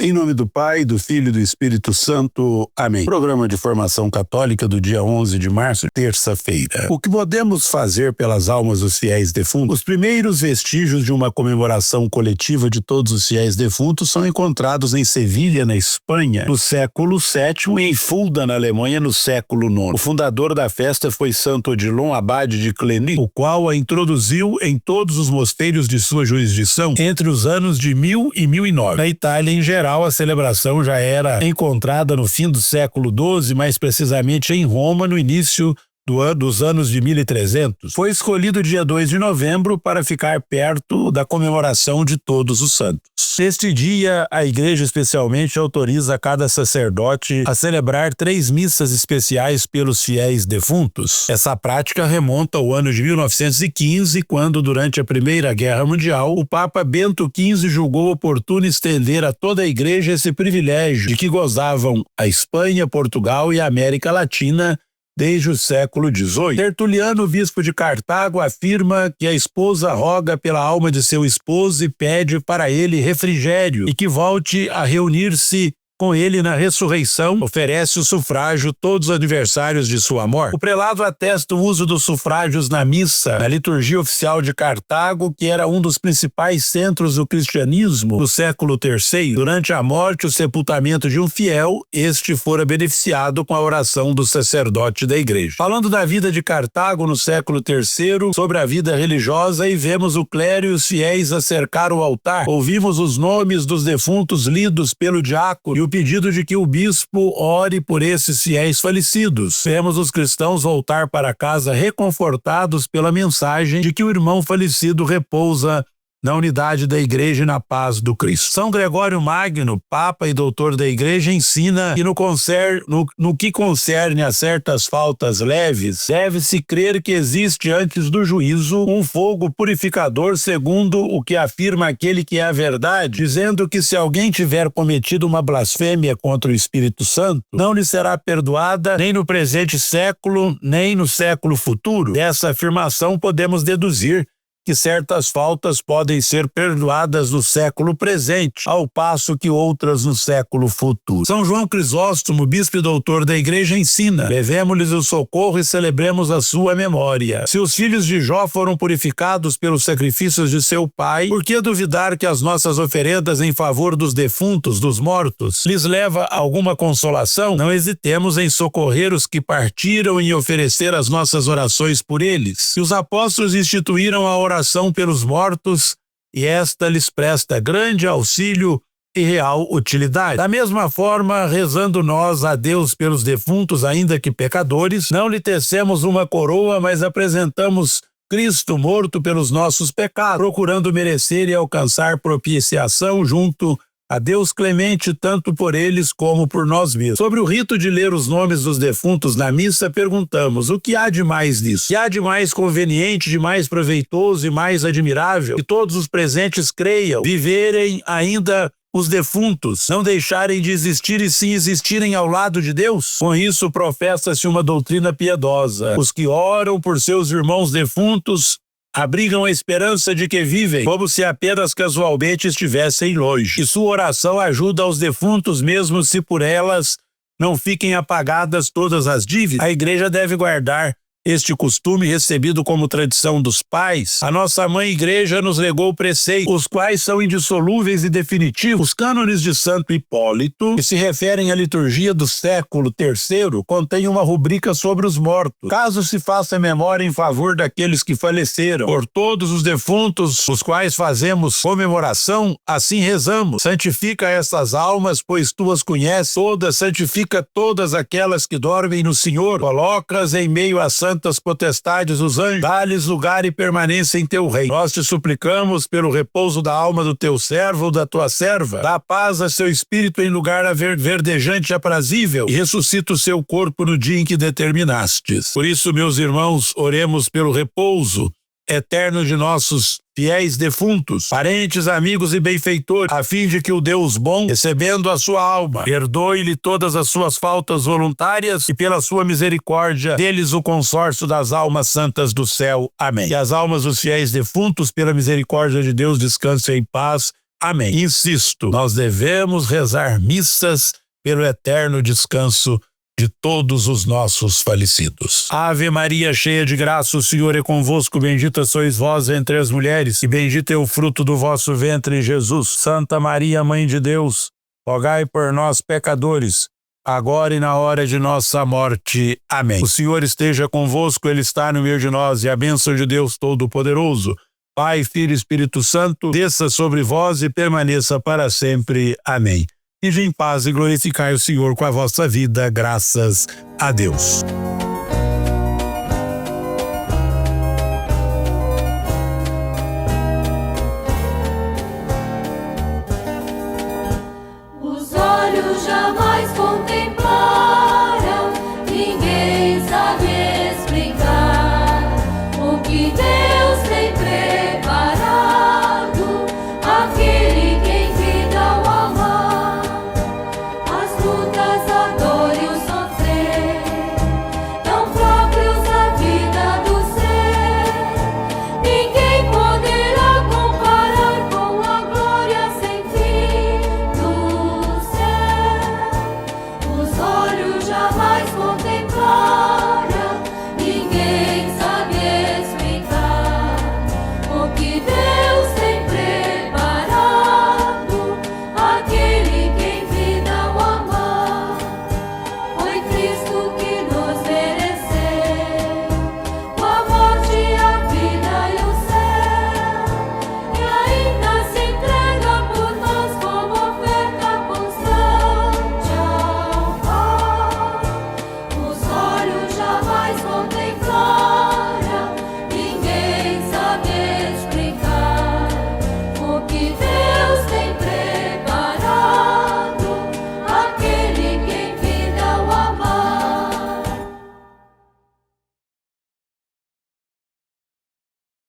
Em nome do Pai, do Filho e do Espírito Santo. Amém. Programa de formação católica do dia 11 de março, terça-feira. O que podemos fazer pelas almas dos fiéis defuntos? Os primeiros vestígios de uma comemoração coletiva de todos os fiéis defuntos são encontrados em Sevilha, na Espanha, no século VII, e em Fulda, na Alemanha, no século IX. O fundador da festa foi Santo Odilon, abade de Cluny, o qual a introduziu em todos os mosteiros de sua jurisdição entre os anos de 1000 e 1009. Na Itália, em geral, a celebração já era encontrada no fim do século XII, mais precisamente em Roma, no início dos anos de 1300. Foi escolhido o dia 2 de novembro para ficar perto da comemoração de Todos os Santos. Neste dia, a Igreja especialmente autoriza cada sacerdote a celebrar 3 missas especiais pelos fiéis defuntos. Essa prática remonta ao ano de 1915, quando, durante a Primeira Guerra Mundial, o Papa Bento XV julgou oportuno estender a toda a Igreja esse privilégio de que gozavam a Espanha, Portugal e a América Latina desde o século XVIII. Tertuliano, bispo de Cartago, afirma que a esposa roga pela alma de seu esposo e pede para ele refrigério e que volte a reunir-se com ele na ressurreição, oferece o sufrágio todos os aniversários de sua morte. O prelado atesta o uso dos sufrágios na missa, na liturgia oficial de Cartago, que era um dos principais centros do cristianismo no século III. Durante a morte e o sepultamento de um fiel, este fora beneficiado com a oração do sacerdote da igreja. Falando da vida de Cartago no século III, sobre a vida religiosa, e vemos o clero e os fiéis a cercar o altar. Ouvimos os nomes dos defuntos lidos pelo diácono e o pedido de que o bispo ore por esses fiéis falecidos. Vemos os cristãos voltar para casa reconfortados pela mensagem de que o irmão falecido repousa na unidade da Igreja e na paz do Cristo. São Gregório Magno, Papa e doutor da Igreja, ensina que no que concerne a certas faltas leves, deve-se crer que existe antes do juízo um fogo purificador, segundo o que afirma aquele que é a verdade, dizendo que se alguém tiver cometido uma blasfêmia contra o Espírito Santo, não lhe será perdoada nem no presente século, nem no século futuro. Dessa afirmação podemos deduzir que certas faltas podem ser perdoadas no século presente, ao passo que outras no século futuro. São João Crisóstomo, bispo e doutor da Igreja, ensina: levemos-lhes o socorro e celebremos a sua memória. Se os filhos de Jó foram purificados pelos sacrifícios de seu pai, por que duvidar que as nossas oferendas em favor dos defuntos, dos mortos, lhes leva alguma consolação? Não hesitemos em socorrer os que partiram e em oferecer as nossas orações por eles. E os apóstolos instituíram a oração pelos mortos, e esta lhes presta grande auxílio e real utilidade. Da mesma forma, rezando nós a Deus pelos defuntos, ainda que pecadores, não lhe tecemos uma coroa, mas apresentamos Cristo morto pelos nossos pecados, procurando merecer e alcançar propiciação junto a Deus clemente, tanto por eles como por nós mesmos. Sobre o rito de ler os nomes dos defuntos na missa, perguntamos: o que há de mais nisso? O que há de mais conveniente, de mais proveitoso e mais admirável? Que todos os presentes creiam, viverem ainda os defuntos, não deixarem de existir e sim existirem ao lado de Deus? Com isso, professa-se uma doutrina piedosa. Os que oram por seus irmãos defuntos abrigam a esperança de que vivem, como se apenas casualmente estivessem longe. E sua oração ajuda aos defuntos, mesmo se por elas não fiquem apagadas todas as dívidas. A Igreja deve guardar este costume recebido como tradição dos pais. A nossa mãe Igreja nos legou preceitos, os quais são indissolúveis e definitivos. Os cânones de Santo Hipólito, que se referem à liturgia do século III, contêm uma rubrica sobre os mortos. Caso se faça memória em favor daqueles que faleceram, por todos os defuntos, os quais fazemos comemoração, assim rezamos: santifica essas almas, pois tu as conheces todas, santifica todas aquelas que dormem no Senhor, colocas em meio a santas potestades os anjos, dá-lhes lugar e permanência em teu reino. Nós te suplicamos pelo repouso da alma do teu servo ou da tua serva, dá paz a seu espírito em lugar verdejante e aprazível, e ressuscita o seu corpo no dia em que determinastes. Por isso, meus irmãos, oremos pelo repouso eterno de nossos fiéis defuntos, parentes, amigos e benfeitores, a fim de que o Deus bom, recebendo a sua alma, perdoe-lhe todas as suas faltas voluntárias e pela sua misericórdia dê-lhes o consórcio das almas santas do céu. Amém. Que as almas dos fiéis defuntos, pela misericórdia de Deus, descansem em paz Amém. Insisto, nós devemos rezar missas pelo eterno descanso de todos os nossos falecidos. Ave Maria, cheia de graça, o Senhor é convosco, bendita sois vós entre as mulheres, e bendito é o fruto do vosso ventre, Jesus. Santa Maria, Mãe de Deus, rogai por nós, pecadores, agora e na hora de nossa morte. Amém. O Senhor esteja convosco, Ele está no meio de nós, e a bênção de Deus Todo-Poderoso, Pai, Filho e Espírito Santo, desça sobre vós e permaneça para sempre. Amém. Ide em paz e glorificai o Senhor com a vossa vida, graças a Deus. Os olhos jamais